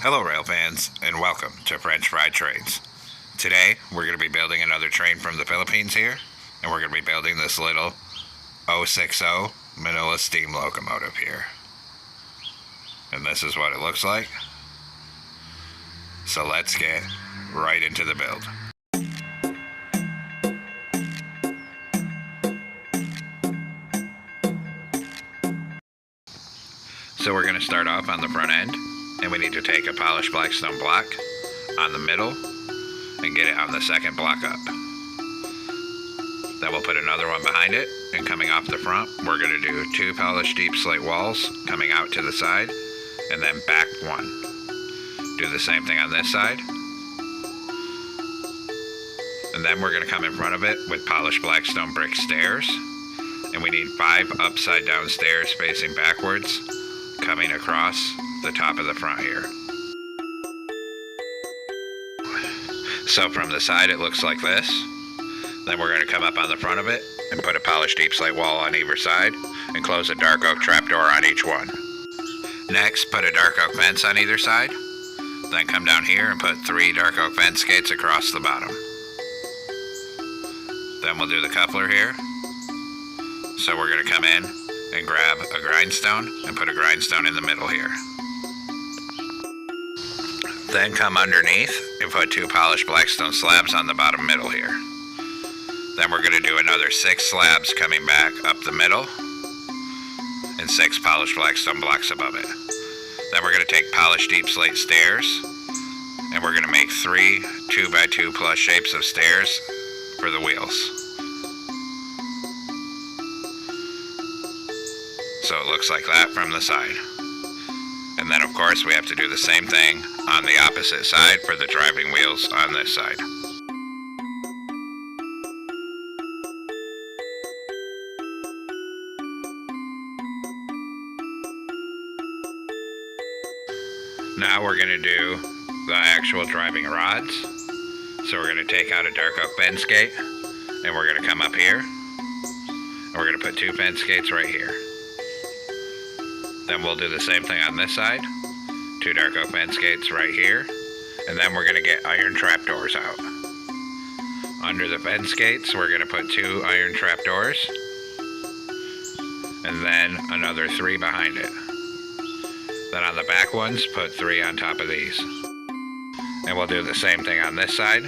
Hello rail fans and welcome to French Fried Trains. Today we're going to be building another train from the Philippines here, and we're going to be building this little 060 Manilla steam locomotive here. And this is what it looks like. So let's get right into the build. So we're going to start off on the front end, and we need to take a polished black stone block on the middle and get it on the second block up. Then we'll put another one behind it, and coming off the front, we're going to do 2 polished deep slate walls coming out to the side, and then back 1. Do the same thing on this side. And then we're going to come in front of it with polished black stone brick stairs, and we need 5 upside down stairs facing backwards coming across the top of the front here. So from the side it looks like this. Then we're going to come up on the front of it and put a polished deep slate wall on either side and close a dark oak trapdoor on each one. Next, put a dark oak fence on either side. Then come down here and put 3 dark oak fence gates across the bottom. Then we'll do the coupler here. So we're going to come in and grab a grindstone and put a grindstone in the middle here. Then come underneath and put 2 polished blackstone slabs on the bottom middle here. Then we're going to do another 6 slabs coming back up the middle and 6 polished blackstone blocks above it. Then we're going to take polished deep slate stairs, and we're going to make 3 2x2 plus shapes of stairs for the wheels. So it looks like that from the side. And then of course we have to do the same thing on the opposite side for the driving wheels on this side. Now we're going to do the actual driving rods. So we're going to take out a dark oak fence gate, and we're going to come up here, and we're going to put 2 fence gates right here. Then we'll do the same thing on this side, 2 dark oak fence gates right here, and then we're going to get iron trapdoors out. Under the fence gates, we're going to put 2 iron trapdoors, and then another 3 behind it. Then on the back ones, put 3 on top of these. And we'll do the same thing on this side.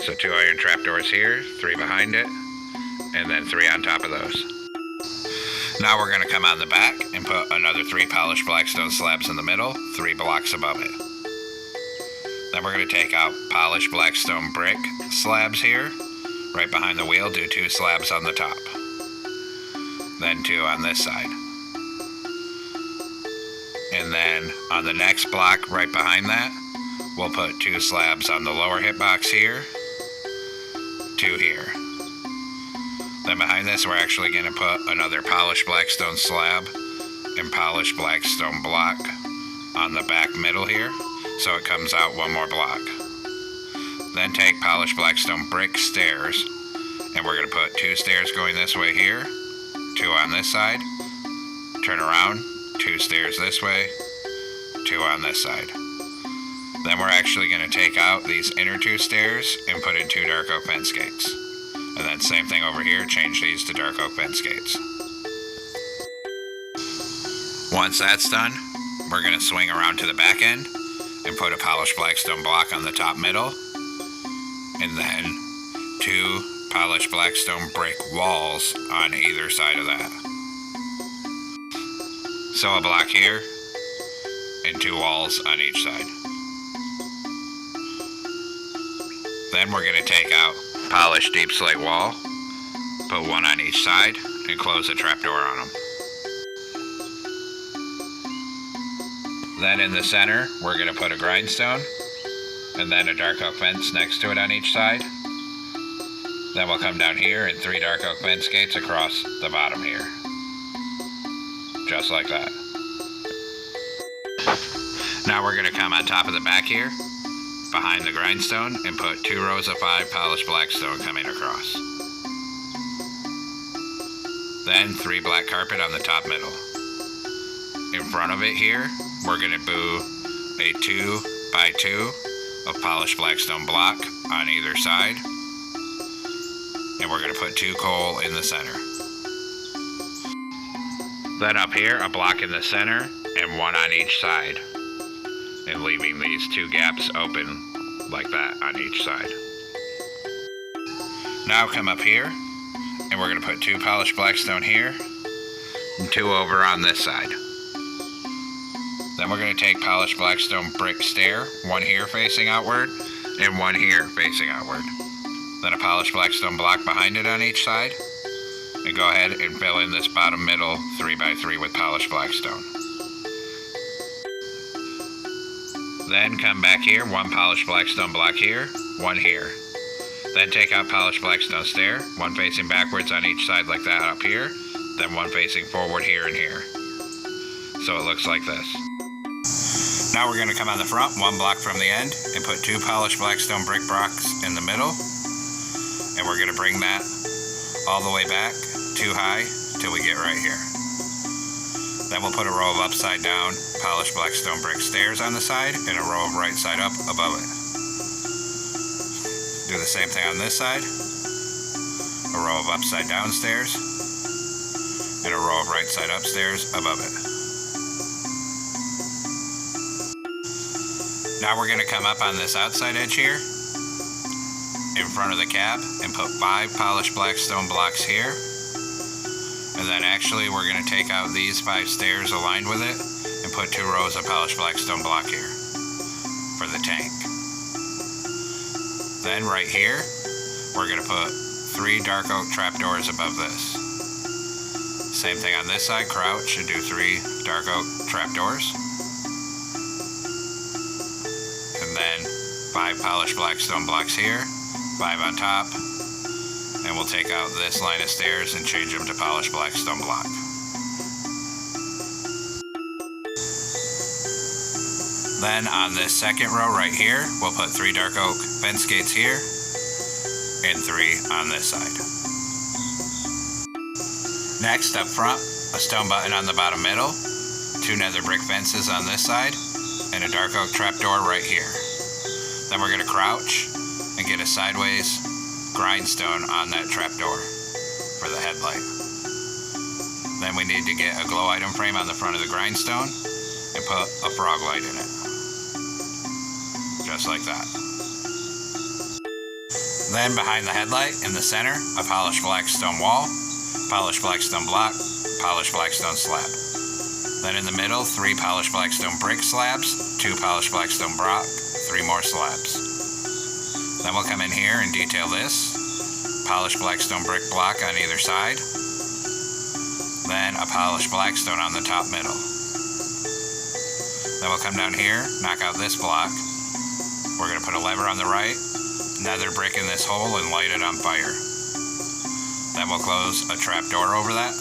So 2 iron trapdoors here, 3 behind it, and then 3 on top of those. Now we're going to come on the back and put another 3 polished blackstone slabs in the middle, 3 blocks above it. Then we're going to take out polished blackstone brick slabs here. Right behind the wheel, do 2 slabs on the top. Then 2 on this side. And then on the next block right behind that, we'll put 2 slabs on the lower hitbox here, 2 here. Then behind this, we're actually going to put another polished blackstone slab and polished blackstone block on the back middle here, so it comes out 1 more block. Then take polished blackstone brick stairs, and we're going to put 2 stairs going this way here, 2 on this side, turn around, 2 stairs this way, 2 on this side. Then we're actually going to take out these inner 2 stairs and put in 2 dark oak fence gates. And then same thing over here, change these to dark oak fence gates. Once that's done, we're going to swing around to the back end and put a polished blackstone block on the top middle, and then 2 polished blackstone brick walls on either side of that. So a block here and 2 walls on each side. Then we're going to take out polished deep slate wall, put 1 on each side, and close a trapdoor on them. Then in the center, we're going to put a grindstone, and then a dark oak fence next to it on each side. Then we'll come down here and 3 dark oak fence gates across the bottom here. Just like that. Now we're going to come on top of the back here, behind the grindstone, and put 2 rows of 5 polished blackstone coming across. Then 3 black carpet on the top middle. In front of it here, we're going to do a 2 by 2 of polished blackstone block on either side. And we're going to put 2 coal in the center. Then up here, a block in the center and 1 on each side. And leaving these 2 gaps open like that on each side. Now come up here, and we're going to put 2 polished blackstone here and 2 over on this side. Then we're going to take polished blackstone brick stair, 1 here facing outward and 1 here facing outward. Then a polished blackstone block behind it on each side, and go ahead and fill in this bottom middle 3 by 3 with polished blackstone. Then come back here, 1 polished blackstone block here, 1 here. Then take out polished blackstone stair, 1 facing backwards on each side like that up here, then 1 facing forward here and here. So it looks like this. Now we're going to come on the front, 1 block from the end, and put 2 polished blackstone brick blocks in the middle. And we're going to bring that all the way back, 2 high, till we get right here. Then we'll put a row of upside down polished blackstone brick stairs on the side and a row of right side up above it. Do the same thing on this side. A row of upside down stairs and a row of right side up stairs above it. Now we're going to come up on this outside edge here in front of the cab and put 5 polished blackstone blocks here. And then actually we're going to take out these 5 stairs aligned with it and put 2 rows of polished blackstone block here for the tank. Then right here, we're going to put 3 dark oak trapdoors above this. Same thing on this side, crouch and do 3 dark oak trapdoors. And then 5 polished blackstone blocks here, 5 on top. And we'll take out this line of stairs and change them to polished blackstone block. Then on this second row right here, we'll put 3 dark oak fence gates here and 3 on this side. Next up front, a stone button on the bottom middle, 2 nether brick fences on this side, and a dark oak trapdoor right here. Then we're going to crouch and get a sideways grindstone on that trapdoor for the headlight. Then we need to get a glow item frame on the front of the grindstone and put a frog light in it. Just like that. Then behind the headlight in the center, a polished blackstone wall, polished blackstone block, polished blackstone slab. Then in the middle, 3 polished blackstone brick slabs, 2 polished blackstone block, 3 more slabs. Then we'll come in here and detail this. Polished blackstone brick block on either side. Then a polished blackstone on the top middle. Then we'll come down here, knock out this block. We're going to put a lever on the right, nether brick in this hole and light it on fire. Then we'll close a trap door over that.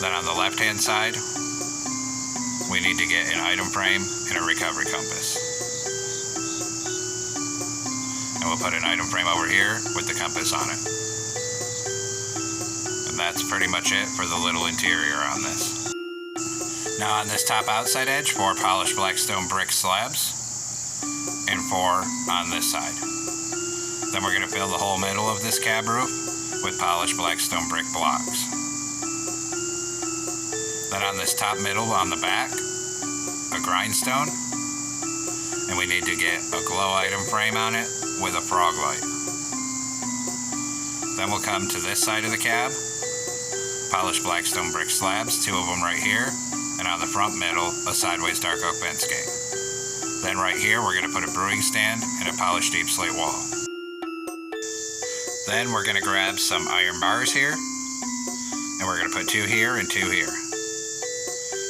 Then on the left hand side, we need to get an item frame and a recovery compass. And we'll put an item frame over here with the compass on it. And that's pretty much it for the little interior on this. Now on this top outside edge, 4 polished blackstone brick slabs and 4 on this side. Then we're going to fill the whole middle of this cab roof with polished blackstone brick blocks. Then on this top middle on the back, a grindstone. And we need to get a glow item frame on it with a frog light. Then we'll come to this side of the cab, polished blackstone brick slabs, 2 of them right here, and on the front middle, a sideways dark oak fence gate. Then right here, we're going to put a brewing stand and a polished deep slate wall. Then we're going to grab some iron bars here, and we're going to put 2 here and 2 here.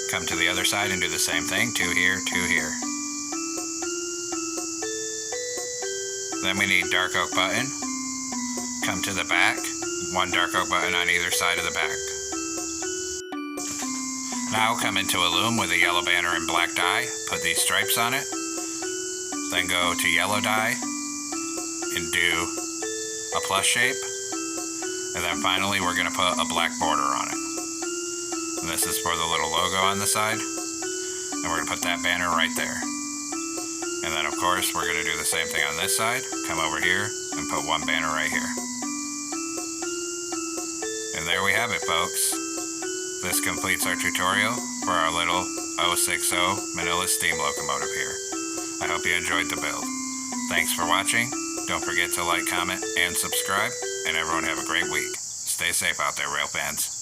Come to the other side and do the same thing, 2 here, 2 here. Then we need dark oak button. Come to the back, 1 dark oak button on either side of the back. Now come into a loom with a yellow banner and black dye, put these stripes on it. Then go to yellow dye and do a plus shape. And then finally we're going to put a black border on it. And this is for the little logo on the side. And we're going to put that banner right there. And then of course we're going to do the same thing on this side. Come over here and put one banner right here. And there we have it, folks. This completes our tutorial for our little 060 Manilla steam locomotive here. I hope you enjoyed the build. Thanks for watching. Don't forget to like, comment, and subscribe. And everyone have a great week. Stay safe out there, rail fans.